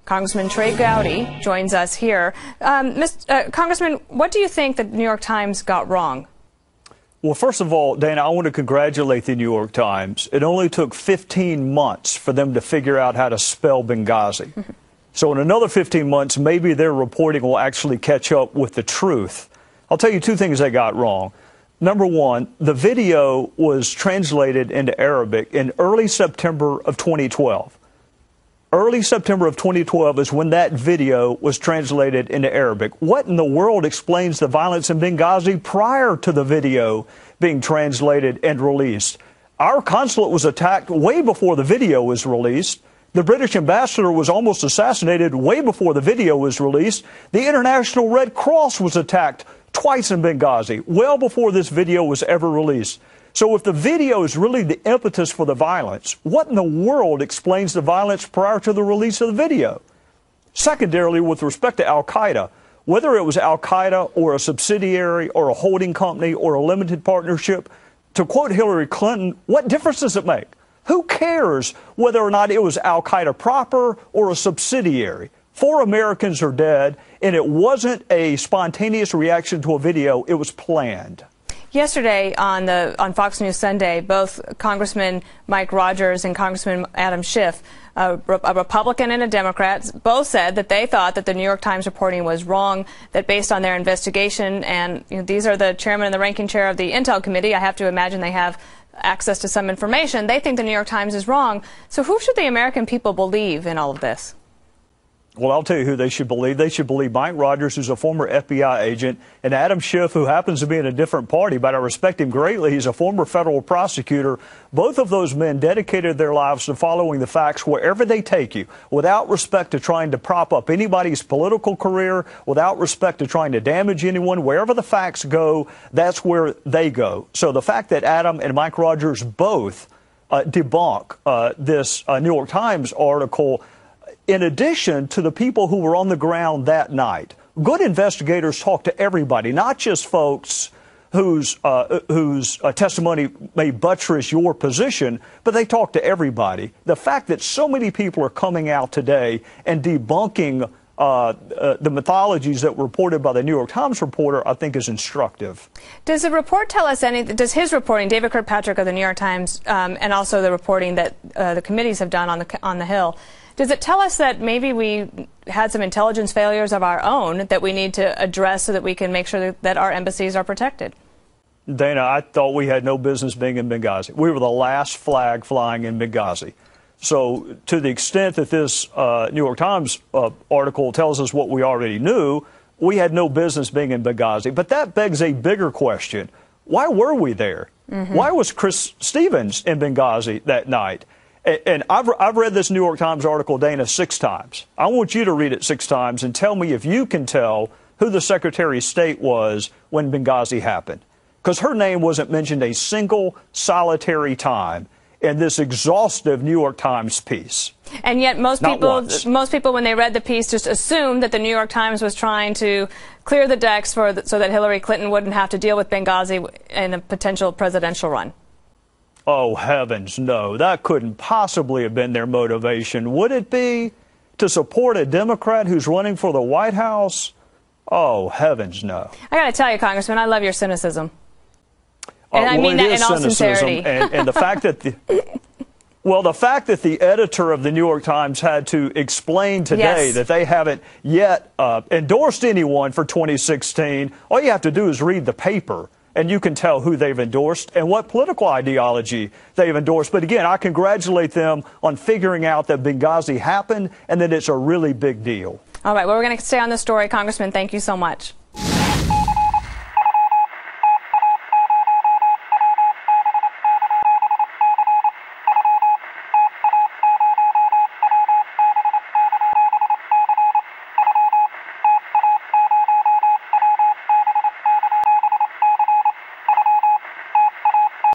Congressman Trey Gowdy joins us here. Congressman, what do you think the New York Times got wrong? Well, first of all, Dana, I want to congratulate the New York Times. It only took 15 months for them to figure out how to spell Benghazi. So in another 15 months, maybe their reporting will actually catch up with the truth. I'll tell you two things they got wrong. Number one, the video was translated into Arabic in early September of 2012. Early September of 2012 is when that video was translated into Arabic. What in the world explains the violence in Benghazi prior to the video being translated and released? Our consulate was attacked way before the video was released. The British ambassador was almost assassinated way before the video was released. The International Red Cross was attacked twice in Benghazi, well before this video was ever released. So if the video is really the impetus for the violence, what in the world explains the violence prior to the release of the video? Secondarily, with respect to al-Qaeda, whether it was al-Qaeda or a subsidiary or a holding company or a limited partnership, to quote Hillary Clinton, what difference does it make? Who cares whether or not it was al-Qaeda proper or a subsidiary? 4 Americans are dead, and it wasn't a spontaneous reaction to a video. It was planned. Yesterday on Fox News Sunday, both Congressman Mike Rogers and Congressman Adam Schiff, a Republican and a Democrat, both said that they thought that the New York Times reporting was wrong, that based on their investigation, and these are the chairman and the ranking chair of the Intel Committee, I have to imagine they have access to some information, they think the New York Times is wrong. So who should the American people believe in all of this? Well, I'll tell you who they should believe. They should believe Mike Rogers, who's a former FBI agent, and Adam Schiff, who happens to be in a different party, but I respect him greatly. He's a former federal prosecutor. Both of those men dedicated their lives to following the facts wherever they take you, without respect to trying to prop up anybody's political career, without respect to trying to damage anyone. Wherever the facts go, that's where they go. So the fact that Adam and Mike Rogers both debunk this New York Times article, in addition to the people who were on the ground that night. Good investigators talk to everybody, not just folks whose testimony may buttress your position, but they talk to everybody. The fact that so many people are coming out today and debunking the mythologies that were reported by the New York Times reporter, I think, is instructive. Does the report tell us anything? Does his reporting, David Kirkpatrick of the New York Times, and also the reporting that the committees have done on the Hill, does it tell us that maybe we had some intelligence failures of our own that we need to address so that we can make sure that our embassies are protected? Dana, I thought we had no business being in Benghazi. We were the last flag flying in Benghazi. So to the extent that this New York Times article tells us what we already knew, we had no business being in Benghazi. But that begs a bigger question. Why were we there? Why was Chris Stevens in Benghazi that night? And I've read this New York Times article, Dana, 6 times. I want you to read it 6 times and tell me if you can tell who the Secretary of State was when Benghazi happened. Because her name wasn't mentioned a single solitary time in this exhaustive New York Times piece. And yet most people, when they read the piece, just assumed that the New York Times was trying to clear the decks so that Hillary Clinton wouldn't have to deal with Benghazi in a potential presidential run. Oh, heavens, no. That couldn't possibly have been their motivation. Would it be to support a Democrat who's running for the White House? Oh, heavens, no. I got to tell you, Congressman, I love your cynicism. And I mean that in all sincerity. And the fact that the fact that the editor of the New York Times had to explain today that they haven't yet endorsed anyone for 2016, all you have to do is read the paper, and you can tell who they've endorsed and what political ideology they've endorsed. But again, I congratulate them on figuring out that Benghazi happened and that it's a really big deal. All right, well, we're going to stay on this story. Congressman, thank you so much.